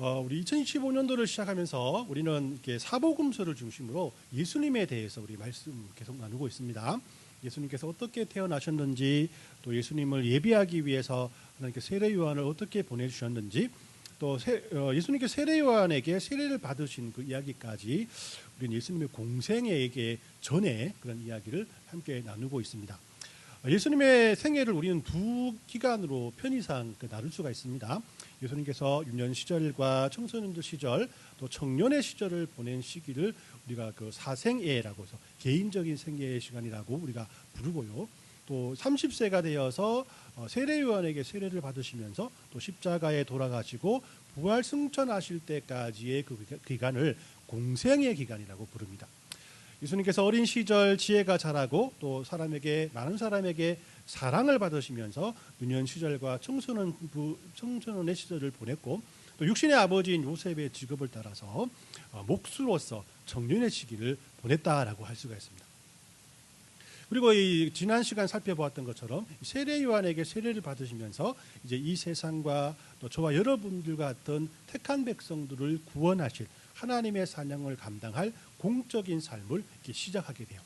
우리 2025년도를 시작하면서 우리는 이렇게 사복음서를 중심으로 예수님에 대해서 우리 말씀 계속 나누고 있습니다. 예수님께서 어떻게 태어나셨는지, 또 예수님을 예비하기 위해서 하나님께 세례 요한을 어떻게 보내주셨는지, 또 예수님께 세례 요한에게 세례를 받으신 그 이야기까지 우리는 예수님의 공생애에게 전에 그런 이야기를 함께 나누고 있습니다. 예수님의 생애를 우리는 두 기간으로 편의상 나눌 수가 있습니다. 예수님께서 유년 시절과 청소년들 시절, 또 청년의 시절을 보낸 시기를 우리가 그 사생애라고 해서 개인적인 생애의 시간이라고 우리가 부르고요. 또 30세가 되어서 세례 요한에게 세례를 받으시면서 또 십자가에 돌아가시고 부활 승천하실 때까지의 그 기간을 공생의 기간이라고 부릅니다. 예수님께서 어린 시절 지혜가 자라고 또 많은 사람에게 사랑을 받으시면서 유년 시절과 청소년의 시절을 보냈고, 또 육신의 아버지인 요셉의 직업을 따라서 목수로서 청년의 시기를 보냈다라고 할 수가 있습니다. 그리고 이 지난 시간 살펴보았던 것처럼 세례 요한에게 세례를 받으시면서 이제 이 세상과 또 저와 여러분들과 같은 택한 백성들을 구원하실 하나님의 사명을 감당할 공적인 삶을 이렇게 시작하게 돼요.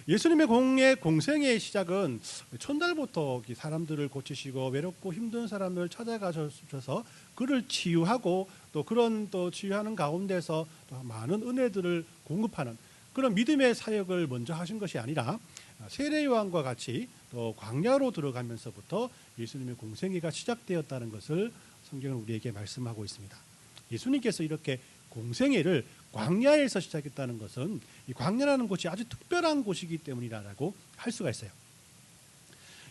예수님의 공생의 시작은 첫날부터 사람들을 고치시고 외롭고 힘든 사람을 찾아가셔서 그를 치유하고 또 그런 또 치유하는 가운데서 또 많은 은혜들을 공급하는 그런 믿음의 사역을 먼저 하신 것이 아니라 세례 요한과 같이 또 광야로 들어가면서부터 예수님의 공생애가 시작되었다는 것을 성경은 우리에게 말씀하고 있습니다. 예수님께서 이렇게 공생애를 광야에서 시작했다는 것은 이 광야라는 곳이 아주 특별한 곳이기 때문이라고 할 수가 있어요.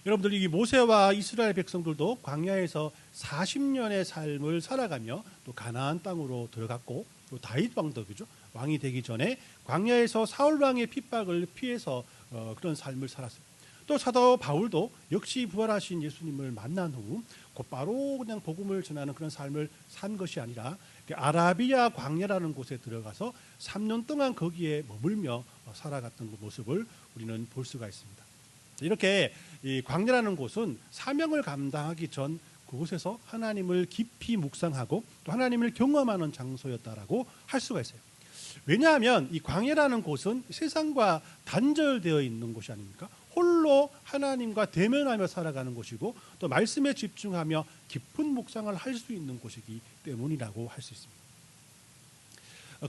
여러분들, 이 모세와 이스라엘 백성들도 광야에서 40년의 삶을 살아가며 또 가나안 땅으로 들어갔고, 또 다윗 왕도 그죠? 왕이 되기 전에 광야에서 사울 왕의 핍박을 피해서 그런 삶을 살았어요. 또 사도 바울도 역시 부활하신 예수님을 만난 후 곧바로 그냥 복음을 전하는 그런 삶을 산 것이 아니라 아라비아 광야라는 곳에 들어가서 3년 동안 거기에 머물며 살아갔던 그 모습을 우리는 볼 수가 있습니다. 이렇게 이 광야라는 곳은 사명을 감당하기 전 그곳에서 하나님을 깊이 묵상하고 또 하나님을 경험하는 장소였다라고 할 수가 있어요. 왜냐하면 이 광야라는 곳은 세상과 단절되어 있는 곳이 아닙니까? 홀로 하나님과 대면하며 살아가는 곳이고 또 말씀에 집중하며 깊은 묵상을 할 수 있는 곳이기 때문이라고 할 수 있습니다.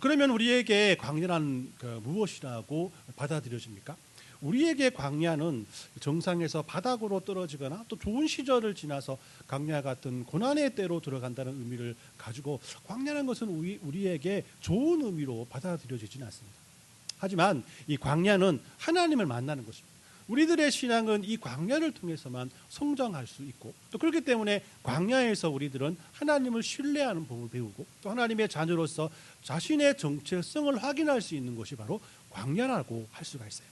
그러면 우리에게 광야란 무엇이라고 받아들여집니까? 우리에게 광야는 정상에서 바닥으로 떨어지거나 또 좋은 시절을 지나서 광야 같은 고난의 때로 들어간다는 의미를 가지고 광야라는 것은 우리에게 좋은 의미로 받아들여지지는 않습니다. 하지만 이 광야는 하나님을 만나는 것입니다. 우리들의 신앙은 이 광야를 통해서만 성장할 수 있고, 또 그렇기 때문에 광야에서 우리들은 하나님을 신뢰하는 법을 배우고 또 하나님의 자녀로서 자신의 정체성을 확인할 수 있는 것이 바로 광야라고 할 수가 있어요.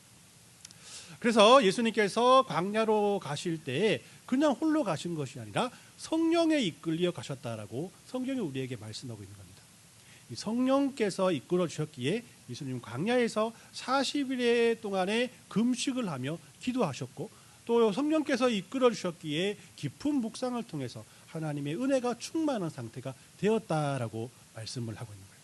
그래서 예수님께서 광야로 가실 때 그냥 홀로 가신 것이 아니라 성령에 이끌려 가셨다라고 성경이 우리에게 말씀하고 있는 겁니다. 이 성령께서 이끌어 주셨기에 예수님 광야에서 40일 동안의 금식을 하며 기도하셨고, 또 성령께서 이끌어 주셨기에 깊은 묵상을 통해서 하나님의 은혜가 충만한 상태가 되었다라고 말씀을 하고 있는 거예요.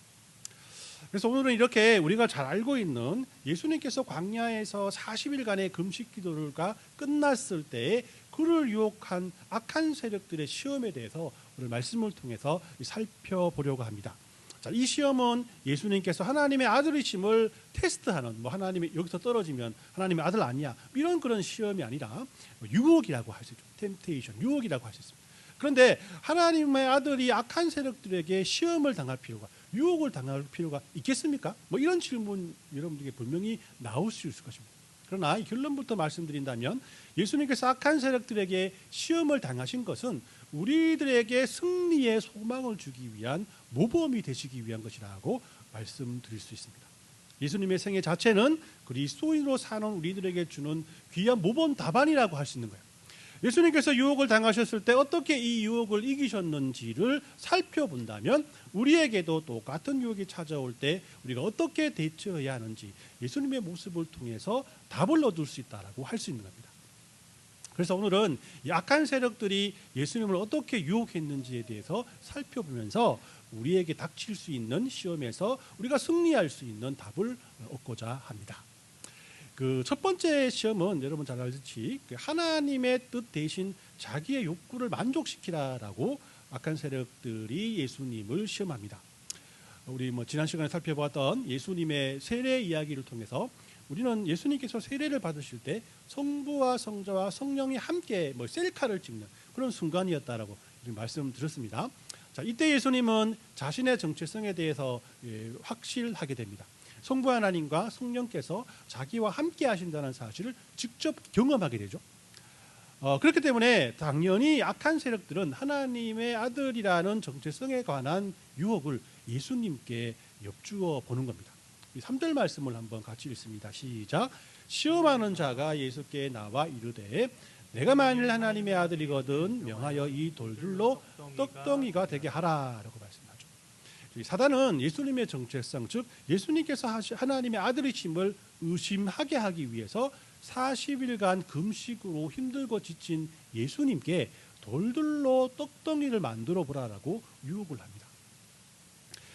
그래서 오늘은 이렇게 우리가 잘 알고 있는 예수님께서 광야에서 40일간의 금식 기도가 끝났을 때에 그를 유혹한 악한 세력들의 시험에 대해서 오늘 말씀을 통해서 살펴보려고 합니다. 자, 이 시험은 예수님께서 하나님의 아들이심을 테스트하는, 하나님이 여기서 떨어지면 하나님의 아들 아니야, 이런 그런 시험이 아니라 유혹이라고 할 수 있죠. 템테이션, 유혹이라고 할 수 있습니다. 그런데 하나님의 아들이 악한 세력들에게 시험을 당할 필요가, 유혹을 당할 필요가 있겠습니까? 이런 질문 여러분들에게 분명히 나올 수 있을 것입니다. 그러나 이 결론부터 말씀드린다면 예수님께서 악한 세력들에게 시험을 당하신 것은 우리들에게 승리의 소망을 주기 위한 모범이 되시기 위한 것이라고 말씀드릴 수 있습니다. 예수님의 생애 자체는 그리스도인으로 사는 우리들에게 주는 귀한 모범 답안이라고 할 수 있는 거예요. 예수님께서 유혹을 당하셨을 때 어떻게 이 유혹을 이기셨는지를 살펴본다면 우리에게도 똑같은 유혹이 찾아올 때 우리가 어떻게 대처해야 하는지 예수님의 모습을 통해서 답을 얻을 수 있다라고 할 수 있는 겁니다. 그래서 오늘은 이 악한 세력들이 예수님을 어떻게 유혹했는지에 대해서 살펴보면서 우리에게 닥칠 수 있는 시험에서 우리가 승리할 수 있는 답을 얻고자 합니다. 그 첫 번째 시험은 여러분 잘 알듯이 하나님의 뜻 대신 자기의 욕구를 만족시키라라고 악한 세력들이 예수님을 시험합니다. 우리 지난 시간에 살펴보았던 예수님의 세례 이야기를 통해서 우리는 예수님께서 세례를 받으실 때 성부와 성자와 성령이 함께 셀카를 찍는 그런 순간이었다라고 말씀드렸습니다. 자, 이때 예수님은 자신의 정체성에 대해서 확실하게 됩니다. 성부 하나님과 성령께서 자기와 함께 하신다는 사실을 직접 경험하게 되죠. 그렇기 때문에 당연히 악한 세력들은 하나님의 아들이라는 정체성에 관한 유혹을 예수님께 엽주어 보는 겁니다. 3절 말씀을 한번 같이 읽습니다. 시작. 시험하는 자가 예수께 나와 이르되 내가 만일 하나님의 아들이거든 명하여 이 돌들로 떡덩이가 되게 하라라고 말씀하죠. 사단은 예수님의 정체성, 즉 예수님께서 하나님의 아들이심을 의심하게 하기 위해서 40일간 금식으로 힘들고 지친 예수님께 돌들로 떡덩이를 만들어 보라라고 유혹을 합니다.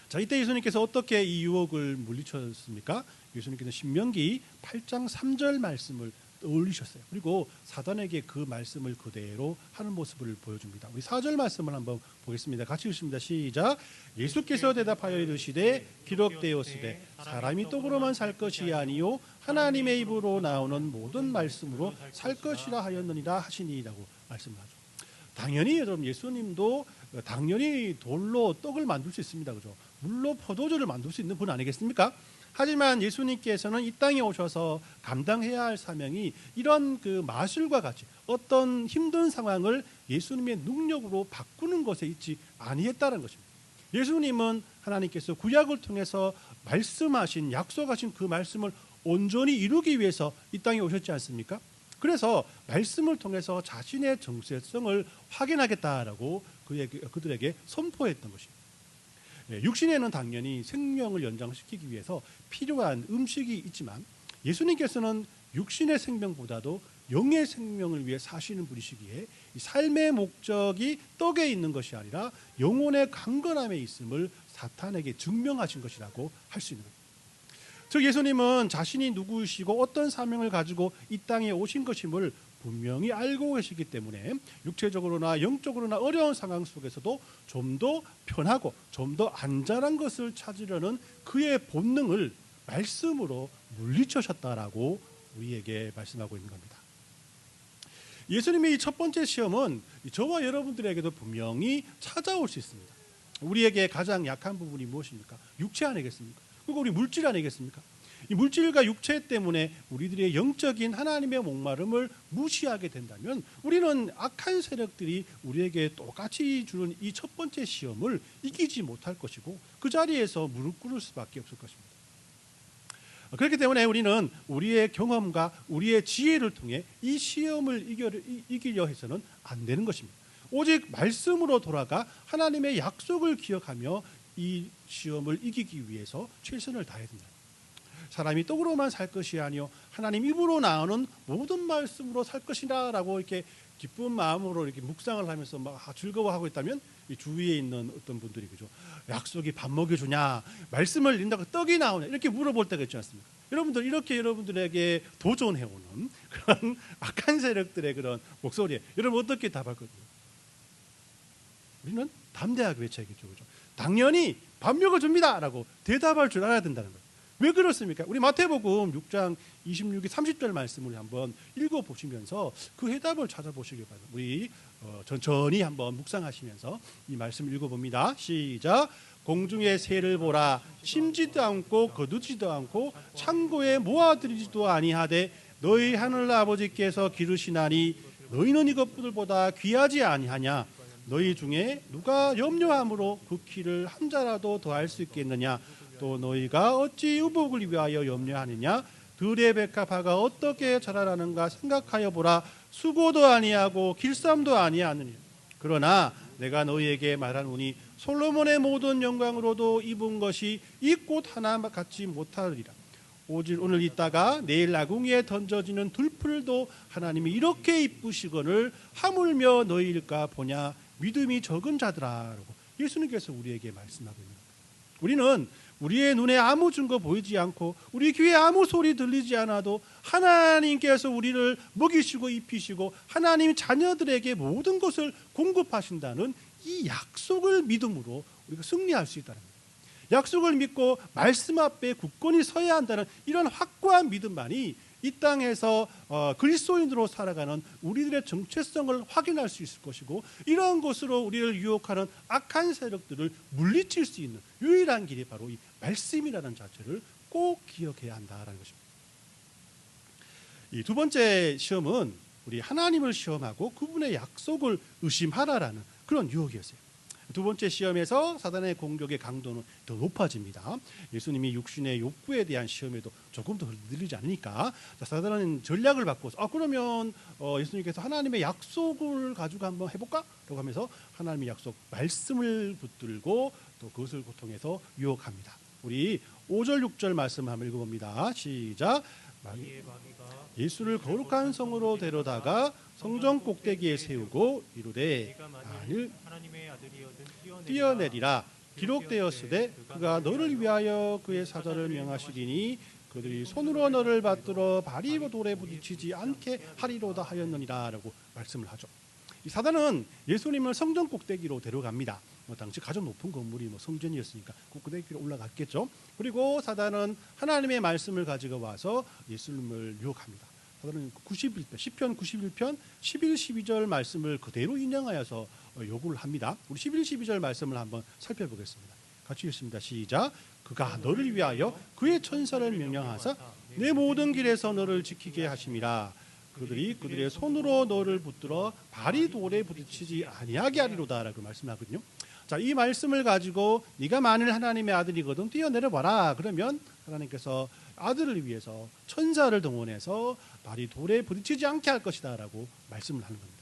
자, 이때 예수님께서 어떻게 이 유혹을 물리쳤습니까? 예수님께서 신명기 8장 3절 말씀을 떠올리셨어요. 그리고 사단에게 그 말씀을 그대로 하는 모습을 보여줍니다. 우리 4절 말씀을 한번 보겠습니다. 같이 읽습니다. 시작. 예수께서 대답하여 이르시되 기록되었으되 사람이 떡으로만 살 것이 아니요 하나님의 입으로 나오는 모든 말씀으로 살 것이라 하였느니라 하시니라고 말씀하죠. 당연히 여러분 예수님도 당연히 돌로 떡을 만들 수 있습니다. 그죠? 물로 포도주를 만들 수 있는 분 아니겠습니까? 하지만 예수님께서는 이 땅에 오셔서 감당해야 할 사명이 이런 그 마술과 같이 어떤 힘든 상황을 예수님의 능력으로 바꾸는 것에 있지 아니했다는 것입니다. 예수님은 하나님께서 구약을 통해서 말씀하신 약속하신 그 말씀을 온전히 이루기 위해서 이 땅에 오셨지 않습니까? 그래서 말씀을 통해서 자신의 정체성을 확인하겠다라고 그들에게 선포했던 것입니다. 육신에는 당연히 생명을 연장시키기 위해서 필요한 음식이 있지만 예수님께서는 육신의 생명보다도 영의 생명을 위해 사시는 분이시기에 삶의 목적이 떡에 있는 것이 아니라 영혼의 강건함에 있음을 사탄에게 증명하신 것이라고 할 수 있는 겁니다. 즉 예수님은 자신이 누구이시고 어떤 사명을 가지고 이 땅에 오신 것임을 분명히 알고 계시기 때문에 육체적으로나 영적으로나 어려운 상황 속에서도 좀 더 편하고 좀 더 안전한 것을 찾으려는 그의 본능을 말씀으로 물리쳐셨다라고 우리에게 말씀하고 있는 겁니다. 예수님의 이 첫 번째 시험은 저와 여러분들에게도 분명히 찾아올 수 있습니다. 우리에게 가장 약한 부분이 무엇입니까? 육체 아니겠습니까? 그리고 우리 물질 아니겠습니까? 이 물질과 육체 때문에 우리들의 영적인 하나님의 목마름을 무시하게 된다면 우리는 악한 세력들이 우리에게 똑같이 주는 이 첫 번째 시험을 이기지 못할 것이고 그 자리에서 무릎 꿇을 수밖에 없을 것입니다. 그렇기 때문에 우리는 우리의 경험과 우리의 지혜를 통해 이 시험을 이기려 해서는 안 되는 것입니다. 오직 말씀으로 돌아가 하나님의 약속을 기억하며 이 시험을 이기기 위해서 최선을 다해야 된다. 사람이 떡으로만 살 것이 아니요 하나님 입으로 나오는 모든 말씀으로 살 것이라라고 이렇게 기쁜 마음으로 이렇게 묵상을 하면서 막 즐거워하고 있다면 이 주위에 있는 어떤 분들이 그죠? 약속이 밥 먹여주냐, 말씀을 읽는다고 떡이 나오냐 이렇게 물어볼 때가 있지 않습니까? 여러분들 이렇게 여러분들에게 도전해오는 그런 악한 세력들의 그런 목소리에 여러분 어떻게 답할 거예요? 우리는 담대하게 외쳐야겠죠, 그죠? 당연히 밥 먹여줍니다라고 대답할 줄 알아야 된다는 거예요. 왜 그렇습니까? 우리 마태복음 6장 26절 30절 말씀을 한번 읽어보시면서 그 해답을 찾아보시길 바랍니다. 우리 천천히 한번 묵상하시면서 이 말씀을 읽어봅니다. 시작. 공중의 새를 보라. 심지도 않고 거두지도 않고 창고에 모아들이지도 아니하되 너희 하늘 아버지께서 기르시나니 너희는 이것들보다 귀하지 아니하냐. 너희 중에 누가 염려함으로 그 키를 한 자라도 더할 수 있겠느냐. 또 너희가 어찌 의복을 위하여 염려하느냐. 들의 백합화가 어떻게 자라나는가 생각하여 보라. 수고도 아니하고 길쌈도 아니하느냐. 그러나 내가 너희에게 말하노니 솔로몬의 모든 영광으로도 입은 것이 이 꽃 하나 같지 못하리라. 오직 오늘 있다가 내일 아궁이에 던져지는 들풀도 하나님이 이렇게 이쁘시거늘 하물며 너희일까 보냐. 믿음이 적은 자들아. 예수님께서 우리에게 말씀하고 있는 겁니다. 우리는 우리의 눈에 아무 증거 보이지 않고 우리 귀에 아무 소리 들리지 않아도 하나님께서 우리를 먹이시고 입히시고 하나님 자녀들에게 모든 것을 공급하신다는 이 약속을 믿음으로 우리가 승리할 수 있다는 겁니다. 약속을 믿고 말씀 앞에 굳건히 서야 한다는 이런 확고한 믿음만이 이 땅에서 그리스도인으로 살아가는 우리들의 정체성을 확인할 수 있을 것이고, 이러한 것으로 우리를 유혹하는 악한 세력들을 물리칠 수 있는 유일한 길이 바로 이 말씀이라는 자체를 꼭 기억해야 한다라는 것입니다. 이 두 번째 시험은 우리 하나님을 시험하고 그분의 약속을 의심하라라는 그런 유혹이었어요. 두 번째 시험에서 사단의 공격의 강도는 더 높아집니다. 예수님이 육신의 욕구에 대한 시험에도 조금 더 흔들리지 않으니까 사단은 전략을 바꿔서 그러면 예수님께서 하나님의 약속을 가지고 한번 해볼까? 라고 하면서 하나님의 약속 말씀을 붙들고 또 그것을 통해서 유혹합니다. 우리 5절 6절 말씀 한번 읽어봅니다. 시작. 예수를 거룩한 성으로 데려다가 성전 꼭대기에 세우고 이르되 만일 뛰어내리라 기록되었으되 그가 너를 위하여 그의 사자를 명하시리니 그들이 손으로 너를 받들어 발이 돌에 부딪히지 않게 하리로다 하였느니라 라고 말씀을 하죠. 이 사단은 예수님을 성전 꼭대기로 데려갑니다. 당시 가장 높은 건물이 성전이었으니까 꼭대기로 올라갔겠죠. 그리고 사단은 하나님의 말씀을 가지고 와서 예수님을 유혹합니다. 사단은 91편, 시편 91편 11, 12절 말씀을 그대로 인용하여서 요구를 합니다. 우리 11, 12절 말씀을 한번 살펴보겠습니다. 같이 읽습니다. 시작. 그가 너를 위하여 그의 천사를 명령하사 내 모든 길에서 너를 지키게 하심이라. 그들이 그들의 손으로 너를 붙들어 발이 돌에 부딪히지 아니하게 하리로다 라고 말씀하거든요. 자, 이 말씀을 가지고 네가 만일 하나님의 아들이거든 뛰어내려 봐라. 그러면 하나님께서 아들을 위해서 천사를 동원해서 발이 돌에 부딪히지 않게 할 것이다 라고 말씀을 하는 겁니다.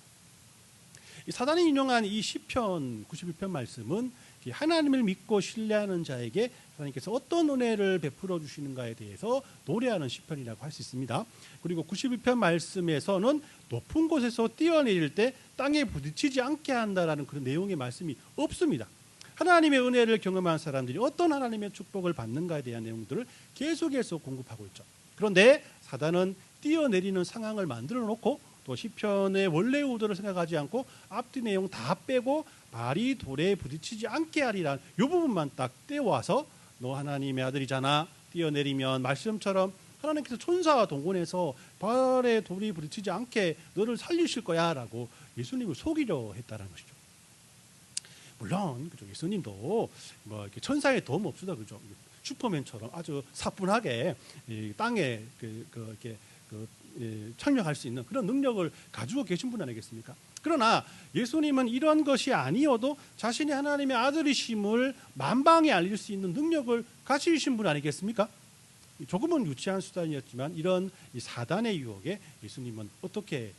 이 사단이 인용한 이 시편 91편 말씀은 하나님을 믿고 신뢰하는 자에게 하나님께서 어떤 은혜를 베풀어 주시는가에 대해서 노래하는 시편이라고 할 수 있습니다. 그리고 91편 말씀에서는 높은 곳에서 뛰어내릴 때 땅에 부딪히지 않게 한다라는 그런 내용의 말씀이 없습니다. 하나님의 은혜를 경험한 사람들이 어떤 하나님의 축복을 받는가에 대한 내용들을 계속해서 공급하고 있죠. 그런데 사단은 뛰어내리는 상황을 만들어 놓고 또 시편의 원래 의도를 생각하지 않고 앞뒤 내용 다 빼고 발이 돌에 부딪히지 않게 하리란 이 부분만 딱 떼와서 너 하나님의 아들이잖아. 뛰어내리면 말씀처럼 하나님께서 천사와 동원해서 발에 돌이 부딪히지 않게 너를 살리실 거야 라고 예수님을 속이려 했다는 것이죠. 물론 그죠, 예수님도 뭐 이렇게 천사의 도움 없으다 그죠. 슈퍼맨처럼 아주 사뿐하게 땅에 이렇게 착륙할 수 있는 그런 능력을 가지고 계신 분 아니겠습니까? 그러나 예수님은 이런 것이 아니어도 자신이 하나님의 아들이심을 만방에 알릴 수 있는 능력을 가지신 분 아니겠습니까? 조금은 유치한 수단이었지만 이런 이 사단의 유혹에 예수님은 어떻게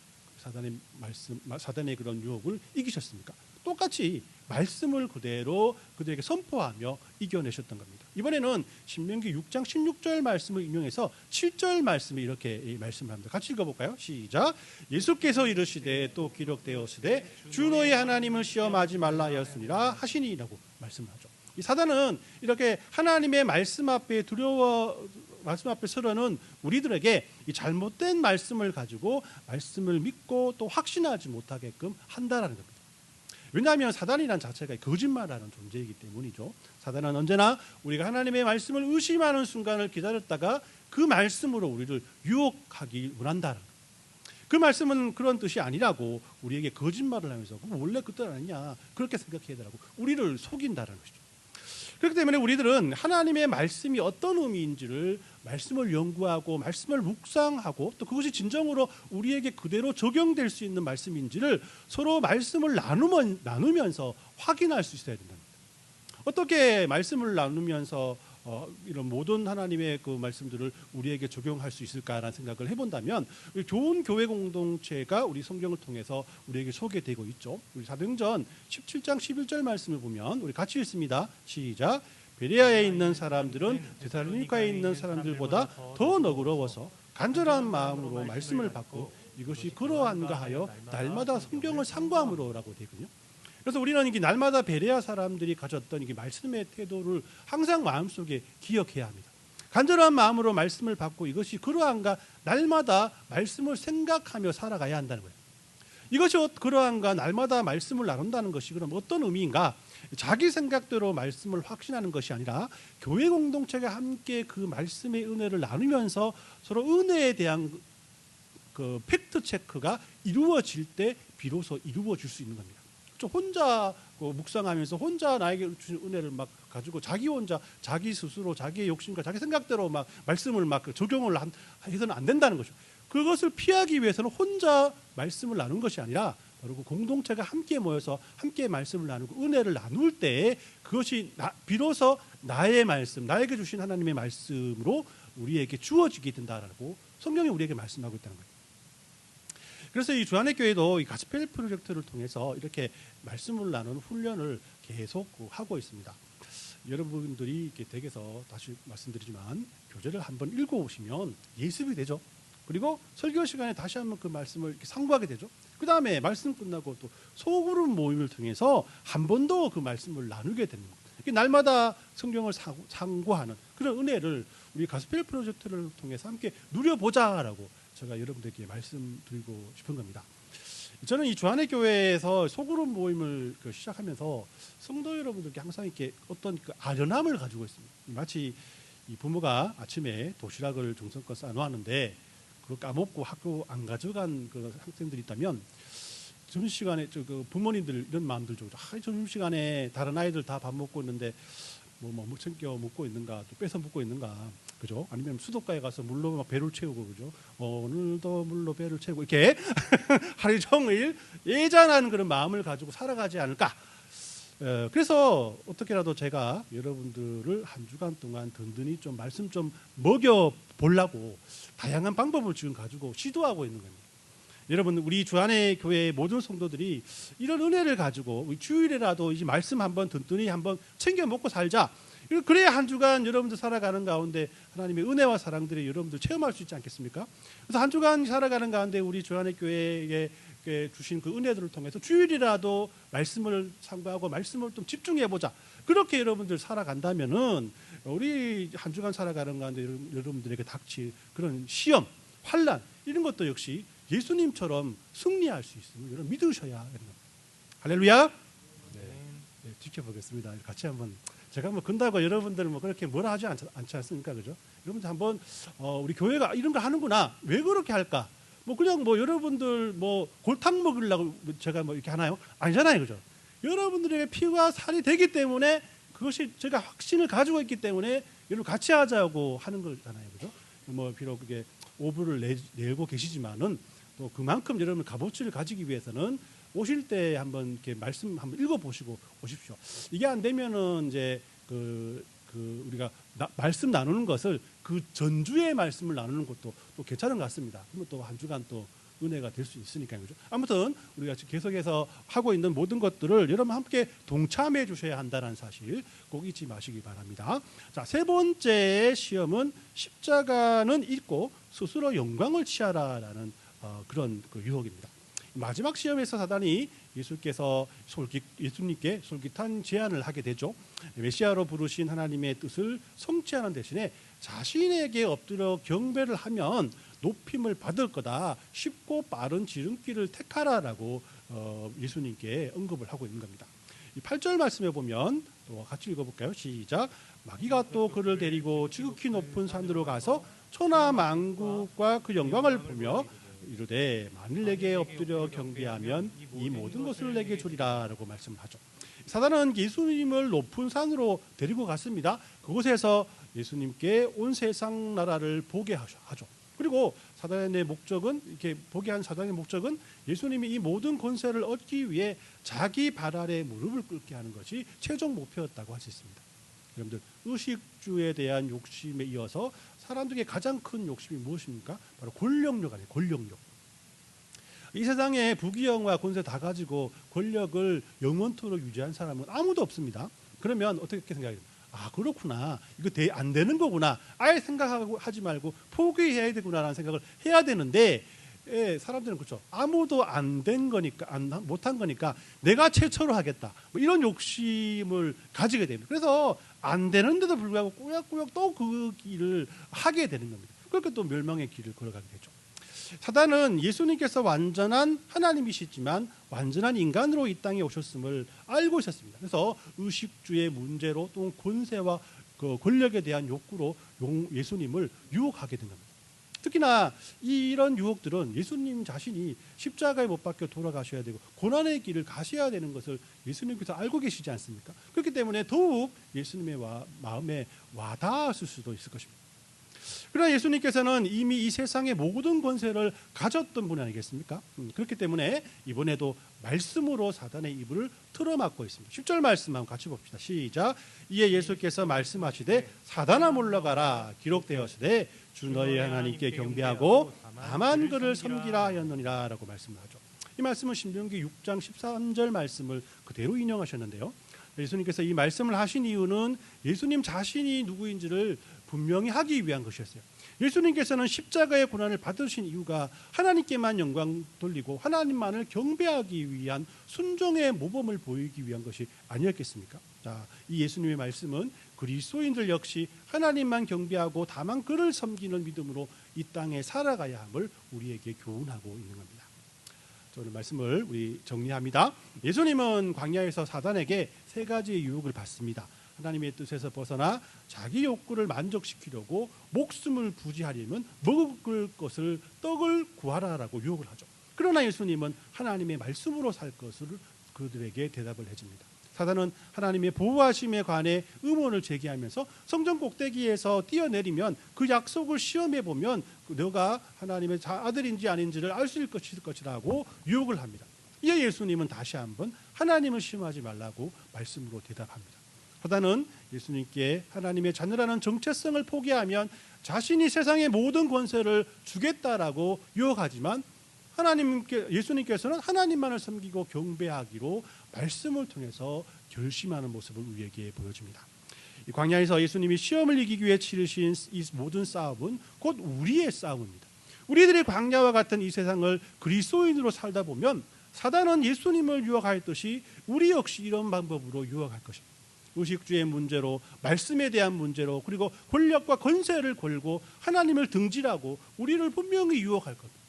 사단의 그런 유혹을 이기셨습니까? 똑같이 말씀을 그대로 그들에게 선포하며 이겨내셨던 겁니다. 이번에는 신명기 6장 16절 말씀을 인용해서 7절 말씀을 이렇게 말씀을 합니다. 같이 읽어볼까요? 시작. 예수께서 이르시되 또 기록되었으되 주 너의 하나님을 시험하지 말라 하였으니라 하시니라고 말씀하죠. 이 사단은 이렇게 하나님의 말씀 앞에 말씀 앞에 서려는 우리들에게 이 잘못된 말씀을 가지고 말씀을 믿고 또 확신하지 못하게끔 한다라는 겁니다. 왜냐하면 사단이란 자체가 거짓말하는 존재이기 때문이죠. 사단은 언제나 우리가 하나님의 말씀을 의심하는 순간을 기다렸다가 그 말씀으로 우리를 유혹하기 원한다는 거예요. 그 말씀은 그런 뜻이 아니라고 우리에게 거짓말을 하면서 원래 그 뜻 아니냐 그렇게 생각해야 되라고 우리를 속인다는 것이죠. 그렇기 때문에 우리들은 하나님의 말씀이 어떤 의미인지를 말씀을 연구하고 말씀을 묵상하고 또 그것이 진정으로 우리에게 그대로 적용될 수 있는 말씀인지를 서로 말씀을 나누면서 확인할 수 있어야 된답니다. 어떻게 말씀을 나누면서 이런 모든 하나님의 그 말씀들을 우리에게 적용할 수 있을까라는 생각을 해본다면 좋은 교회 공동체가 우리 성경을 통해서 우리에게 소개되고 있죠. 우리 사도행전 17장 11절 말씀을 보면 우리 같이 읽습니다. 시작. 베레아에 있는 사람들은 데살로니가에 있는 사람들보다 더 너그러워서 간절한 마음으로 말씀을 받고 이것이 그러한가 하여 날마다 성경을 상고함으로라고 되거든요. 그래서 우리는 이게 날마다 베레아 사람들이 가졌던 이게 말씀의 태도를 항상 마음속에 기억해야 합니다. 간절한 마음으로 말씀을 받고 이것이 그러한가 날마다 말씀을 생각하며 살아가야 한다는 거예요. 이것이 그러한가 날마다 말씀을 나눈다는 것이 그럼 어떤 의미인가? 자기 생각대로 말씀을 확신하는 것이 아니라 교회 공동체가 함께 그 말씀의 은혜를 나누면서 서로 은혜에 대한 그 팩트 체크가 이루어질 때 비로소 이루어질 수 있는 겁니다. 혼자 묵상하면서 혼자 나에게 주신 은혜를 막 가지고 자기 혼자 자기 스스로 자기의 욕심과 자기 생각대로 막 말씀을 막 적용을 해서는 안 된다는 거죠. 그것을 피하기 위해서는 혼자 말씀을 나눈 것이 아니라 바로 그 공동체가 함께 모여서 함께 말씀을 나누고 은혜를 나눌 때 그것이 비로소 나의 말씀, 나에게 주신 하나님의 말씀으로 우리에게 주어지게 된다라고 성경이 우리에게 말씀하고 있다는 거예요. 그래서 이 주안의 교회도 이 가스펠 프로젝트를 통해서 이렇게 말씀을 나누는 훈련을 계속 하고 있습니다. 여러분들이 이렇게 댁에서 다시 말씀드리지만 교재를 한번 읽어오시면 예습이 되죠. 그리고 설교 시간에 다시 한번 그 말씀을 이렇게 상고하게 되죠. 그 다음에 말씀 끝나고 또 소그룹 모임을 통해서 한 번 더 그 말씀을 나누게 되는 거예요. 날마다 성경을 상고하는 그런 은혜를 우리 가스펠 프로젝트를 통해서 함께 누려보자라고 제가 여러분들에게 말씀드리고 싶은 겁니다. 저는 이 주안의 교회에서 소그룹 모임을 시작하면서 성도 여러분들께 항상 이렇게 어떤 그 아련함을 가지고 있습니다. 마치 이 부모가 아침에 도시락을 정성껏 싸놓았는데 그걸 까먹고 학교 안 가져간 그 학생들이 있다면 점심시간에 그 부모님들 이런 마음들 좀 점심시간에 다른 아이들 다 밥 먹고 있는데 뭐 챙겨 먹고 있는가 또 뺏어 먹고 있는가 그죠? 아니면 수도가에 가서 물로 막 배를 채우고 그죠? 오늘도 물로 배를 채우고 이렇게 하루 종일 예전한 그런 마음을 가지고 살아가지 않을까? 그래서 어떻게라도 제가 여러분들을 한 주간 동안 든든히 좀 말씀 좀 먹여 보려고 다양한 방법을 지금 가지고 시도하고 있는 겁니다. 여러분 우리 주안의 교회의 모든 성도들이 이런 은혜를 가지고 우리 주일에라도 이 말씀 한번 든든히 한번 챙겨 먹고 살자. 그래야 한 주간 여러분들 살아가는 가운데 하나님의 은혜와 사랑들이 여러분들 체험할 수 있지 않겠습니까? 그래서 한 주간 살아가는 가운데 우리 주안의 교회에 주신 그 은혜들을 통해서 주일이라도 말씀을 상고하고 말씀을 좀 집중해보자. 그렇게 여러분들 살아간다면은 우리 한 주간 살아가는 가운데 여러분들에게 닥칠 그런 시험, 환난 이런 것도 역시 예수님처럼 승리할 수 있음을 여러분 믿으셔야 합니다. 할렐루야. 네, 지켜보겠습니다. 같이 한번 제가 뭐 근다고 여러분들 뭐 그렇게 뭐라 하지 않지 않습니까, 그죠? 여러분들 한번 우리 교회가 이런 거 하는구나. 왜 그렇게 할까? 뭐 그냥 뭐 여러분들 뭐 골탕 먹으려고 제가 뭐 이렇게 하나요? 아니잖아요, 그죠? 여러분들에게 피와 살이 되기 때문에 그것이 제가 확신을 가지고 있기 때문에 여러분 같이 하자고 하는 거잖아요, 그죠? 뭐 비록 그게 오브를 내고 계시지만은 또 그만큼 여러분 값어치를 가지기 위해서는 오실 때 한번 이렇게 말씀 한번 읽어보시고 오십시오. 이게 안 되면은 이제 우리가 말씀 나누는 것을 그 전주의 말씀을 나누는 것도 또 괜찮은 것 같습니다. 그러면 또 한 주간 또 은혜가 될 수 있으니까요, 그죠? 아무튼 우리가 계속해서 하고 있는 모든 것들을 여러분 함께 동참해 주셔야 한다는 사실 꼭 잊지 마시기 바랍니다. 자, 세 번째 시험은 십자가는 잊고 스스로 영광을 취하라라는 그런 그 유혹입니다. 마지막 시험에서 사단이 예수님께 솔깃한 제안을 하게 되죠. 메시아로 부르신 하나님의 뜻을 성취하는 대신에 자신에게 엎드려 경배를 하면 높임을 받을 거다. 쉽고 빠른 지름길을 택하라라고 예수님께 언급을 하고 있는 겁니다. 이 8절 말씀에 보면 또 같이 읽어볼까요? 시작. 마귀가 또 그를 데리고 지극히 높은 산으로 가서 천하 만국과 그 영광을 보며 이르되 만일 내게 엎드려 경배하면 이 모든 것을 내게 주리라 라고 말씀하죠. 사단은 예수님을 높은 산으로 데리고 갔습니다. 그곳에서 예수님께 온 세상 나라를 보게 하죠. 그리고 사단의 목적은 이렇게 보게 한 사단의 목적은 예수님이 이 모든 권세를 얻기 위해 자기 발 아래 무릎을 꿇게 하는 것이 최종 목표였다고 할 수 있습니다. 여러분들 의식주에 대한 욕심에 이어서 사람들에게 가장 큰 욕심이 무엇입니까? 바로 권력욕 아니에요. 권력욕. 이 세상에 부귀영화 권세 다 가지고 권력을 영원토록 유지한 사람은 아무도 없습니다. 그러면 어떻게 생각해요? 아 그렇구나. 이거 안 되는 거구나. 아예 생각하지 말고 포기해야 되구나라는 생각을 해야 되는데 사람들은 그렇죠. 아무도 안 된 거니까, 못한 거니까 내가 최초로 하겠다. 뭐 이런 욕심을 가지게 됩니다. 그래서 안 되는데도 불구하고 꾸역꾸역 또 그 길을 하게 되는 겁니다. 그렇게 또 멸망의 길을 걸어가게 되죠. 사단은 예수님께서 완전한 하나님이시지만 완전한 인간으로 이 땅에 오셨음을 알고 있었습니다. 그래서 의식주의 문제로 또 권세와 그 권력에 대한 욕구로 예수님을 유혹하게 된 겁니다. 특히나 이런 유혹들은 예수님 자신이 십자가에 못 박혀 돌아가셔야 되고 고난의 길을 가셔야 되는 것을 예수님께서 알고 계시지 않습니까? 그렇기 때문에 더욱 예수님의 마음에 와닿았을 수도 있을 것입니다. 그러나 예수님께서는 이미 이 세상의 모든 권세를 가졌던 분 아니겠습니까? 그렇기 때문에 이번에도 말씀으로 사단의 입을 틀어막고 있습니다. 10절 말씀 한번 같이 봅시다. 시작. 이에 예수께서 말씀하시되 사단아 물러가라 기록되었으되 주 너희 하나님께 경배하고 다만 그를 섬기라 하였느니라 라고 말씀을 하죠. 이 말씀은 신명기 6장 13절 말씀을 그대로 인용하셨는데요. 예수님께서 이 말씀을 하신 이유는 예수님 자신이 누구인지를 분명히 하기 위한 것이었어요. 예수님께서는 십자가의 고난을 받으신 이유가 하나님께만 영광 돌리고 하나님만을 경배하기 위한 순종의 모범을 보이기 위한 것이 아니었겠습니까? 자, 이 예수님의 말씀은 그리스도인들 역시 하나님만 경배하고 다만 그를 섬기는 믿음으로 이 땅에 살아가야 함을 우리에게 교훈하고 있는 겁니다. 오늘 말씀을 우리 정리합니다. 예수님은 광야에서 사단에게 세 가지의 유혹을 받습니다. 하나님의 뜻에서 벗어나 자기 욕구를 만족시키려고 목숨을 부지하려면 먹을 것을 떡을 구하라라고 유혹을 하죠. 그러나 예수님은 하나님의 말씀으로 살 것을 그들에게 대답을 해줍니다. 사단은 하나님의 보호하심에 관해 의문을 제기하면서 성전 꼭대기에서 뛰어내리면 그 약속을 시험해 보면 너가 하나님의 아들인지 아닌지를 알 수 있을 것이라고 유혹을 합니다. 이에 예수님은 다시 한번 하나님을 시험하지 말라고 말씀으로 대답합니다. 사단은 예수님께 하나님의 자녀라는 정체성을 포기하면 자신이 세상의 모든 권세를 주겠다라고 유혹하지만 예수님께서는 하나님만을 섬기고 경배하기로 말씀을 통해서 결심하는 모습을 우리에게 보여줍니다. 이 광야에서 예수님이 시험을 이기기 위해 치르신 이 모든 싸움은 곧 우리의 싸움입니다. 우리들이 광야와 같은 이 세상을 그리스도인으로 살다 보면 사단은 예수님을 유혹하였듯이 우리 역시 이런 방법으로 유혹할 것입니다. 의식주의 문제로, 말씀에 대한 문제로, 그리고 권력과 권세를 걸고 하나님을 등질하고 우리를 분명히 유혹할 겁니다.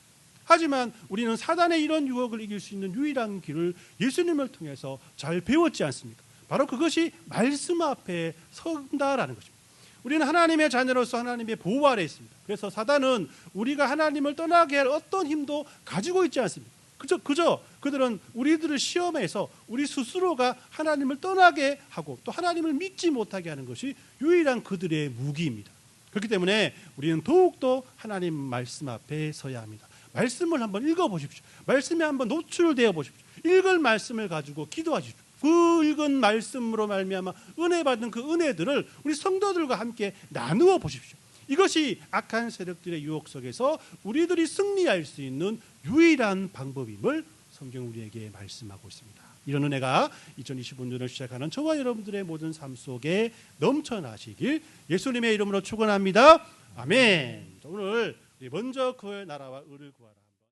하지만 우리는 사단의 이런 유혹을 이길 수 있는 유일한 길을 예수님을 통해서 잘 배웠지 않습니까? 바로 그것이 말씀 앞에 선다라는 것입니다. 우리는 하나님의 자녀로서 하나님의 보호 아래 있습니다. 그래서 사단은 우리가 하나님을 떠나게 할 어떤 힘도 가지고 있지 않습니다. 그저 그들은 우리들을 시험해서 우리 스스로가 하나님을 떠나게 하고 또 하나님을 믿지 못하게 하는 것이 유일한 그들의 무기입니다. 그렇기 때문에 우리는 더욱더 하나님 말씀 앞에 서야 합니다. 말씀을 한번 읽어보십시오. 말씀에 한번 노출되어 보십시오. 읽을 말씀을 가지고 기도하십시오. 그 읽은 말씀으로 말미암아 은혜 받은 그 은혜들을 우리 성도들과 함께 나누어 보십시오. 이것이 악한 세력들의 유혹 속에서 우리들이 승리할 수 있는 유일한 방법임을 성경 우리에게 말씀하고 있습니다. 이런 은혜가 2025년을 시작하는 저와 여러분들의 모든 삶 속에 넘쳐나시길 예수님의 이름으로 축원합니다. 아멘. 오늘 먼저 그의 나라와 의를 구하라.